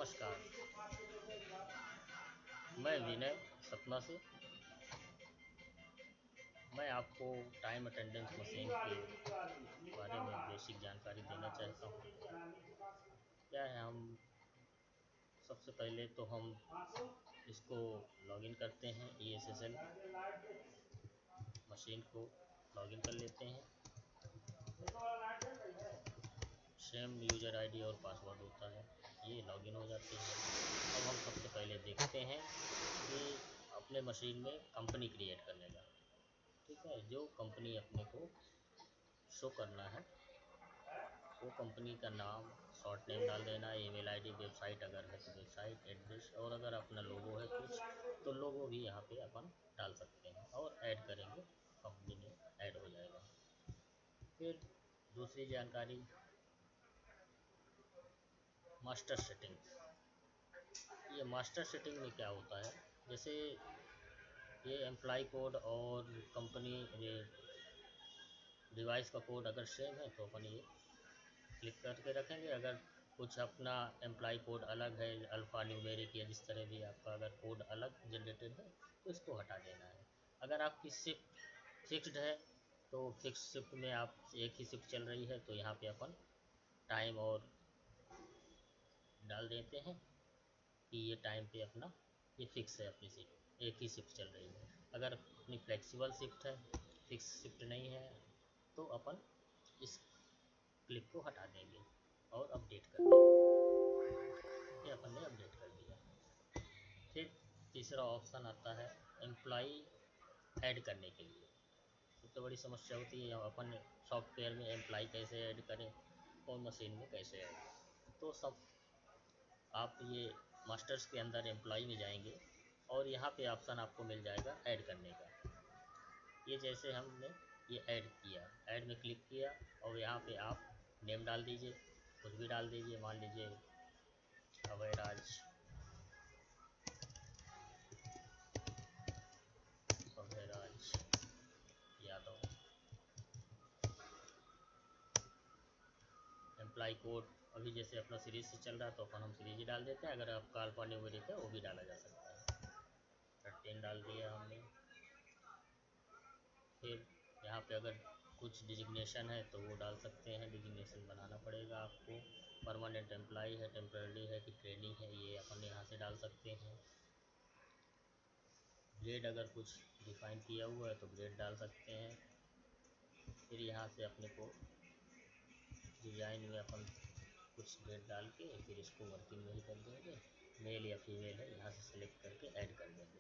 नमस्कार। मैं विनय सतना से। मैं आपको टाइम अटेंडेंस मशीन के बारे में बेसिक जानकारी देना चाहता हूँ। क्या है, हम सबसे पहले तो हम इसको लॉगिन करते हैं। ESSL मशीन को लॉगिन कर लेते हैं। सेम यूज़र आईडी और पासवर्ड होता है, ये लॉगिन हो जाते हैं। अब हम सबसे पहले देखते हैं कि अपने मशीन में कंपनी क्रिएट करने का, ठीक है। जो कंपनी अपने को शो करना है वो कंपनी का नाम, शॉर्ट नेम डाल देना, ईमेल आईडी, वेबसाइट अगर है तो वेबसाइट एड्रेस, और अगर अपना लोगो है कुछ तो लोगो भी यहाँ पे अपन डाल सकते हैं और ऐड करेंगे, कंपनी में ऐड हो जाएगा। फिर दूसरी जानकारी, मास्टर सेटिंग। ये मास्टर सेटिंग में क्या होता है, जैसे ये एम्प्लॉय कोड और कंपनी डिवाइस का कोड अगर सेम है तो अपन ये क्लिक करके रखेंगे। अगर कुछ अपना एम्प्लॉय कोड अलग है, अल्फ़ा न्यूमेरिक या जिस तरह भी आपका अगर कोड अलग जनरेटेड है तो इसको हटा देना है। अगर आपकी शिफ्ट फिक्स्ड है तो फिक्स शिफ्ट में आप एक ही शिफ्ट चल रही है तो यहाँ पे अपन टाइम और डाल देते हैं कि ये टाइम पे अपना ये फिक्स है, अपनी शिफ्ट एक ही शिफ्ट चल रही है। अगर अपनी फ्लेक्सिबल शिफ्ट है, फिक्स शिफ्ट नहीं है, तो अपन इस क्लिक को हटा देंगे और अपडेट कर देंगे। ये अपन ने अपडेट कर दिया। फिर तीसरा ऑप्शन आता है एम्प्लॉय ऐड करने के लिए। सबसे बड़ी समस्या होती है अपन सॉफ्टवेयर में एम्प्लॉय कैसे ऐड करें और मशीन में कैसे ऐड। तो सब आप ये मास्टर्स के अंदर एम्प्लॉय में जाएंगे और यहाँ पे ऑप्शन आपको मिल जाएगा ऐड करने का। ये जैसे हमने ये ऐड किया, ऐड में क्लिक किया और यहाँ पे आप नेम डाल दीजिए, कुछ भी डाल दीजिए, मान लीजिए अभयराज अभयराज यादव। एम्प्लॉय कोड अभी जैसे अपना सीरीज से चल रहा है तो अपन हम सीरीज ही डाल देते हैं। अगर आपका अल्फा न्यूमेरिक है वो भी डाला जा सकता है। 13 डाल दिया हमने। फिर यहाँ पे अगर कुछ डिजिग्नेशन है तो वो डाल सकते हैं, डिजिग्नेशन बनाना पड़ेगा आपको। परमानेंट एम्प्लॉय है, टेम्पररी है कि ट्रेनिंग है, ये अपन यहाँ से डाल सकते हैं। ग्रेड अगर कुछ डिफाइन किया हुआ है तो ग्रेड डाल सकते हैं। फिर यहाँ से अपने को डिज़ाइन में अपन कुछ ग्रेड डाल के फिर इसको वर्किंग में ही कर देंगे। मेल या फीमेल है यहाँ से सिलेक्ट करके ऐड कर देंगे,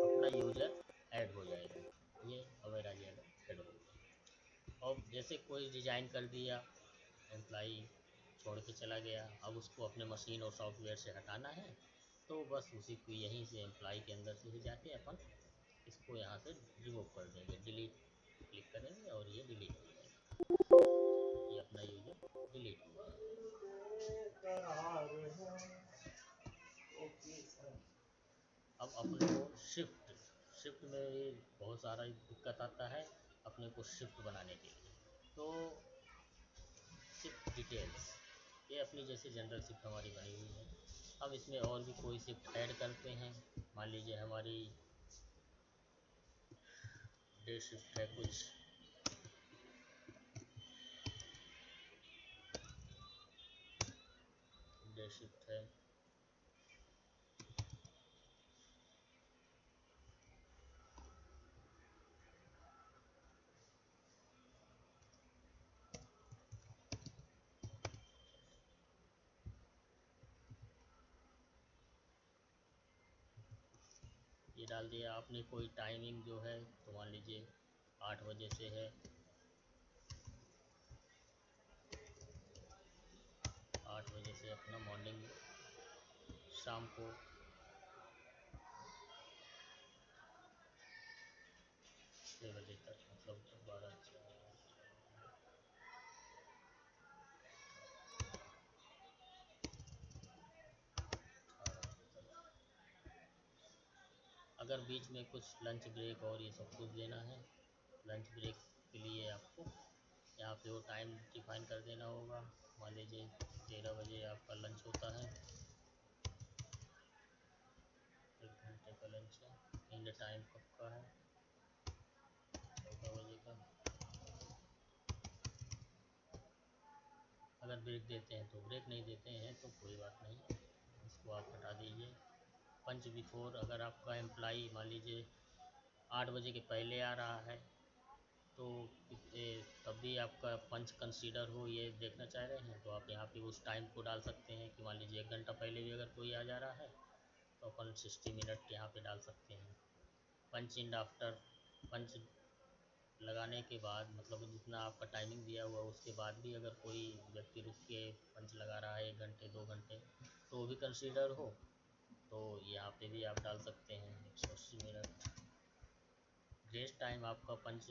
अपना यूज़र ऐड हो जाएगा। ये अवेराज ऐड हो गया। और जैसे कोई डिज़ाइन कर दिया, एम्प्लॉई छोड़ के चला गया, अब उसको अपने मशीन और सॉफ्टवेयर से हटाना है तो बस उसी को यहीं से एम्प्लॉई के अंदर से ही जाके अपन इसको यहाँ से रिमूव कर देंगे, डिलीट क्लिक करेंगे और ये डिलीट हो जाएगा। ये अपना यूज़र डिलीट हो गया। अब अपने को शिफ्ट शिफ्ट में भी बहुत सारा दिक्कत आता है अपने को शिफ्ट बनाने के लिए। तो शिफ्ट डिटेल्स, ये अपनी जैसे जनरल शिफ्ट हमारी बनी हुई है, अब इसमें और भी कोई शिफ्ट ऐड करते हैं। मान लीजिए हमारी डे शिफ्ट है, कुछ डे शिफ्ट है, ये डाल दिया आपने। कोई टाइमिंग जो है तो मान लीजिए 8 बजे से है, 8 बजे से अपना मॉर्निंग शाम को 6 बजे तक, मतलब 12 अगर बीच में कुछ लंच ब्रेक और ये सब कुछ देना है, लंच ब्रेक के लिए आपको यहाँ पे वो टाइम डिफाइन कर देना होगा। मान लीजिए 13 बजे आपका लंच होता है टाइम कब का है, 14 बजे का। अगर ब्रेक देते हैं तो ब्रेक, नहीं देते हैं तो कोई बात नहीं, इसको आप हटा दीजिए। पंच बिफोर, अगर आपका एम्प्लाई मान लीजिए 8 बजे के पहले आ रहा है तो तब भी आपका पंच कंसीडर हो, ये देखना चाह रहे हैं तो आप यहाँ पे उस टाइम को डाल सकते हैं कि मान लीजिए 1 घंटा पहले भी अगर कोई आ जा रहा है तो अपन 60 मिनट यहाँ पे डाल सकते हैं। पंच इन आफ्टर, पंच लगाने के बाद मतलब जितना आपका टाइमिंग दिया हुआ उसके बाद भी अगर कोई व्यक्ति रुक के पंच लगा रहा है 1 घंटे 2 घंटे तो वो भी कंसीडर हो, तो यहाँ पे भी आप डाल सकते हैं 180 मिनट। ग्रेस टाइम आपका पंच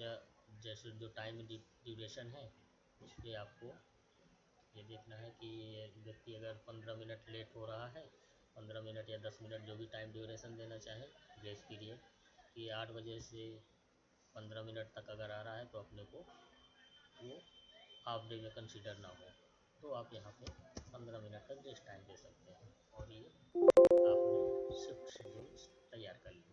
जैसे जो टाइम ड्यूरेशन है उस पर आपको ये देखना है कि व्यक्ति अगर 15 मिनट लेट हो रहा है, 15 मिनट या 10 मिनट जो भी टाइम ड्यूरेशन देना चाहे ग्रेस पीरियड, कि 8 बजे से 15 मिनट तक अगर आ रहा है तो अपने को वो हाफ डे में कंसीडर ना हो, तो आप यहाँ पे 15 मिनट का ग्रेस टाइम दे सकते हैं और ये आपने शिफ्ट शेड्यूल तैयार कर लिया।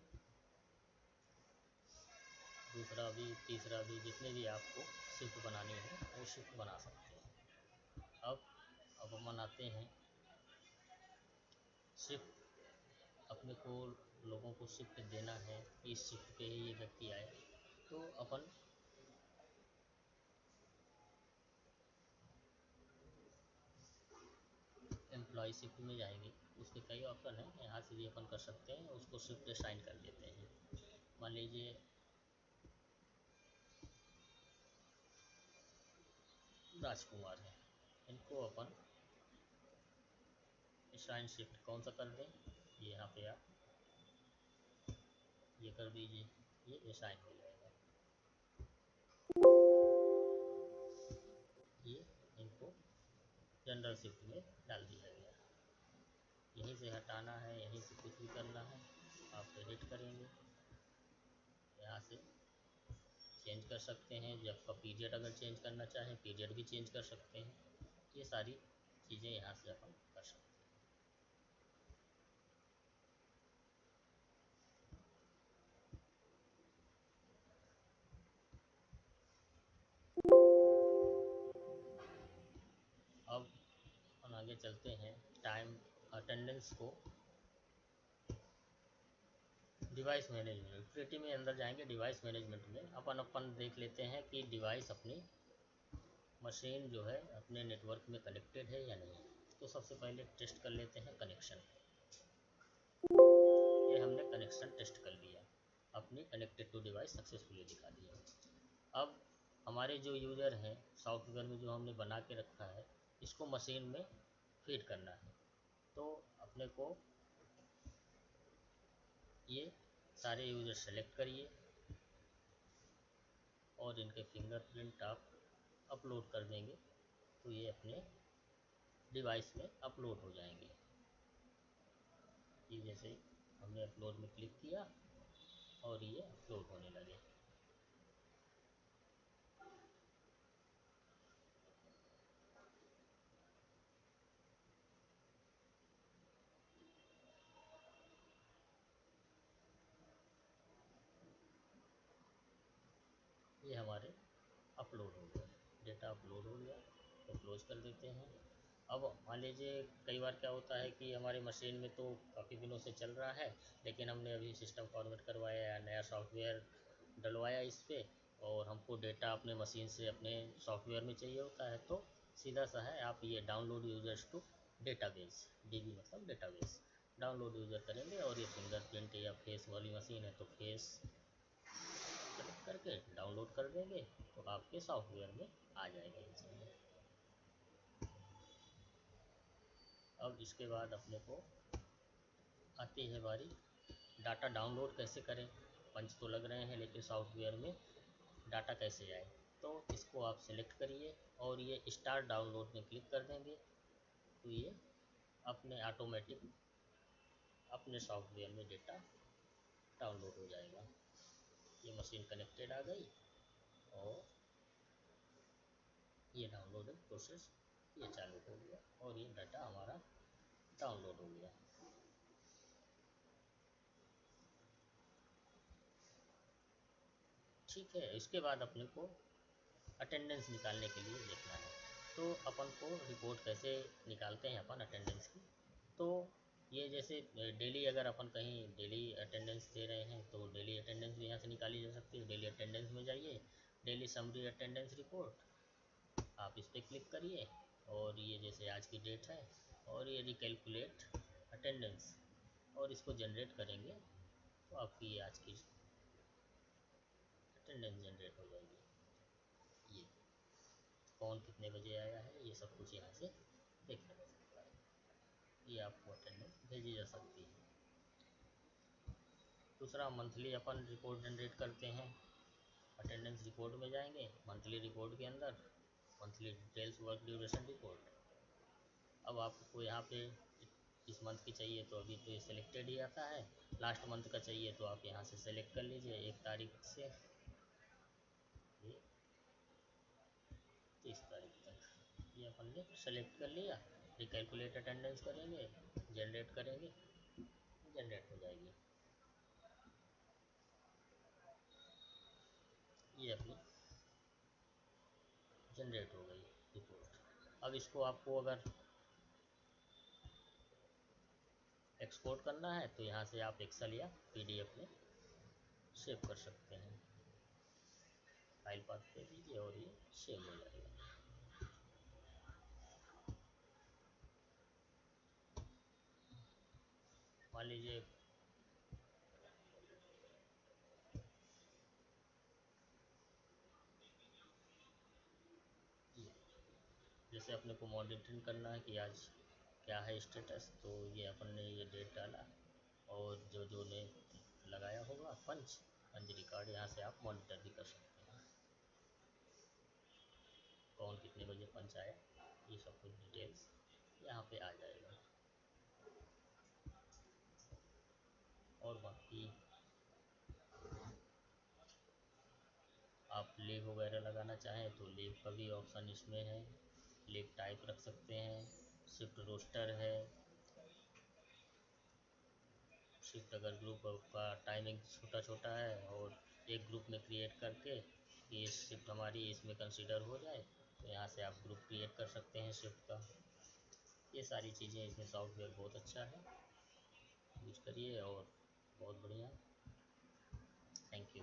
दूसरा भी तीसरा भी जितने भी आपको शिफ्ट बनानी है वो शिफ्ट बना सकते हैं। अब हम बनाते हैं शिफ्ट, अपने को लोगों को शिफ्ट देना है, इस शिफ्ट पे ही ये व्यक्ति आए, तो अपन एम्प्लॉय शिफ्ट में जाएंगे, उसके कई ऑप्शन हैं, यहाँ से भी अपन कर सकते हैं, उसको शिफ्ट असाइन कर देते हैं। मान लीजिए राजकुमार है, इनको अपन असाइन शिफ्ट कौन सा कर दें, ये यहाँ पे आप ये कर दीजिए, ये असाइन हो जाएगा। ये इनको जनरल शिफ्ट में डाल दिया गया। यहीं से हटाना है, यहीं से कुछ भी करना है आप एडिट करेंगे, यहाँ से चेंज कर सकते हैं। जब का पीरियड अगर चेंज करना चाहें पीरियड भी चेंज कर सकते हैं, ये सारी चीज़ें यहाँ से अपन कर सकते हैं। अब हम आगे चलते हैं टाइम अटेंडेंस को डिवाइस मैनेजमेंट, क्रिएटी में अंदर जाएंगे। डिवाइस मैनेजमेंट में अपन देख लेते हैं कि डिवाइस अपनी मशीन जो है अपने नेटवर्क में कनेक्टेड है या नहीं। तो सबसे पहले टेस्ट कर लेते हैं कनेक्शन। ये हमने कनेक्शन टेस्ट कर लिया, अपनी कनेक्टेड टू डिवाइस सक्सेसफुली दिखा दिया। अब हमारे जो यूज़र हैं सॉफ्टवेयर में जो हमने बना के रखा है इसको मशीन में फीड करना है, तो अपने को ये सारे यूज़र सेलेक्ट करिए और इनके फिंगरप्रिंट आप अपलोड कर देंगे तो ये अपने डिवाइस में अपलोड हो जाएंगे। ये जैसे हमने अपलोड में क्लिक किया और ये अपलोड होने लगे। ये हमारे अपलोड हो गया, डेटा अपलोड हो गया, तो क्लोज कर देते हैं। अब मान लीजिए कई बार क्या होता है कि हमारे मशीन में तो काफ़ी दिनों से चल रहा है लेकिन हमने अभी सिस्टम फॉर्मेट करवाया या नया सॉफ्टवेयर डलवाया इस पर और हमको डेटा अपने मशीन से अपने सॉफ्टवेयर में चाहिए होता है, तो सीधा सा है आप ये download users to database, DB मतलब डेटाबेस, डाउनलोड यूज़र करेंगे और ये फिंगरप्रिंट या फेस वाली मशीन है तो फेस सेलेक्ट करके डाउनलोड कर देंगे तो आपके सॉफ्टवेयर में आ जाएगा ये चीज़ें। अब इसके बाद अपने को आती है बारी डाटा डाउनलोड कैसे करें। पंच तो लग रहे हैं लेकिन सॉफ्टवेयर में डाटा कैसे आए, तो इसको आप सेलेक्ट करिए और ये स्टार्ट डाउनलोड में क्लिक कर देंगे तो ये अपने ऑटोमेटिक अपने सॉफ्टवेयर में डेटा डाउनलोड हो जाएगा। ये मशीन कनेक्टेड आ गई और ये डाउनलोडिंग प्रोसेस ये चालू हो गया और ये डाटा हमारा डाउनलोड हो गया। ठीक है, इसके बाद अपने को अटेंडेंस निकालने के लिए देखना है। तो अपन को रिपोर्ट कैसे निकालते हैं अपन अटेंडेंस की, तो ये जैसे डेली अगर अपन कहीं डेली अटेंडेंस दे रहे हैं तो डेली अटेंडेंस भी यहाँ से निकाली जा सकती है। डेली अटेंडेंस में जाइए, डेली समरी अटेंडेंस रिपोर्ट, आप इस पर क्लिक करिए और ये जैसे आज की डेट है और ये रिकैलकुलेट अटेंडेंस और इसको जनरेट करेंगे तो आपकी आज की अटेंडेंस जनरेट हो जाएगी। ये कौन कितने बजे आया है ये सब कुछ यहाँ से देखा जा सकता है। ये आपको अटेंडेंस भेजी जा सकती है। दूसरा, मंथली अपन रिपोर्ट जनरेट करते हैं। अटेंडेंस रिपोर्ट में जाएंगे, मंथली रिपोर्ट के अंदर monthly details work duration report. अब आपको यहाँ पे इस मंथ की चाहिए तो अभी तो ये सिलेक्टेड ही आता है। लास्ट मंथ का चाहिए तो आप यहाँ से सेलेक्ट कर लीजिए 1 तारीख से ये 30 तारीख तक। ये अपन ने सेलेक्ट कर लिया। रिकैलकुलेट अटेंडेंस करेंगे, जनरेट करेंगे, जनरेट हो जाएगी। ये अपनी जनरेट हो गई रिपोर्ट। अब इसको आपको अगर एक्सपोर्ट करना है तो यहाँ से आप एक्सेल या पीडीएफ में सेव कर सकते हैं। फाइल पाथ दे दीजिए और ये सेव हो जाएगा। मान लीजिए जैसे अपने को मॉनिटरिंग करना है कि आज क्या है स्टेटस, तो ये अपन ने ये डेट डाला और जो जो ने लगाया होगा पंच रिकॉर्ड यहाँ से आप मॉनिटर भी कर सकते हैं। कौन कितने बजे पंच आया ये सब कुछ डिटेल्स यहाँ पे आ जाएगा। और बाकी आप लीव वगैरह लगाना चाहें तो लीव का भी ऑप्शन इसमें है। लीव टाइप रख सकते हैं, शिफ्ट रोस्टर है। शिफ्ट अगर ग्रुप का टाइमिंग छोटा छोटा है और एक ग्रुप में क्रिएट करके कि ये शिफ्ट हमारी इसमें कंसीडर हो जाए तो यहाँ से आप ग्रुप क्रिएट कर सकते हैं शिफ्ट का। ये सारी चीज़ें इसमें सॉफ्टवेयर बहुत अच्छा है, यूज करिए और बहुत बढ़िया। Thank you.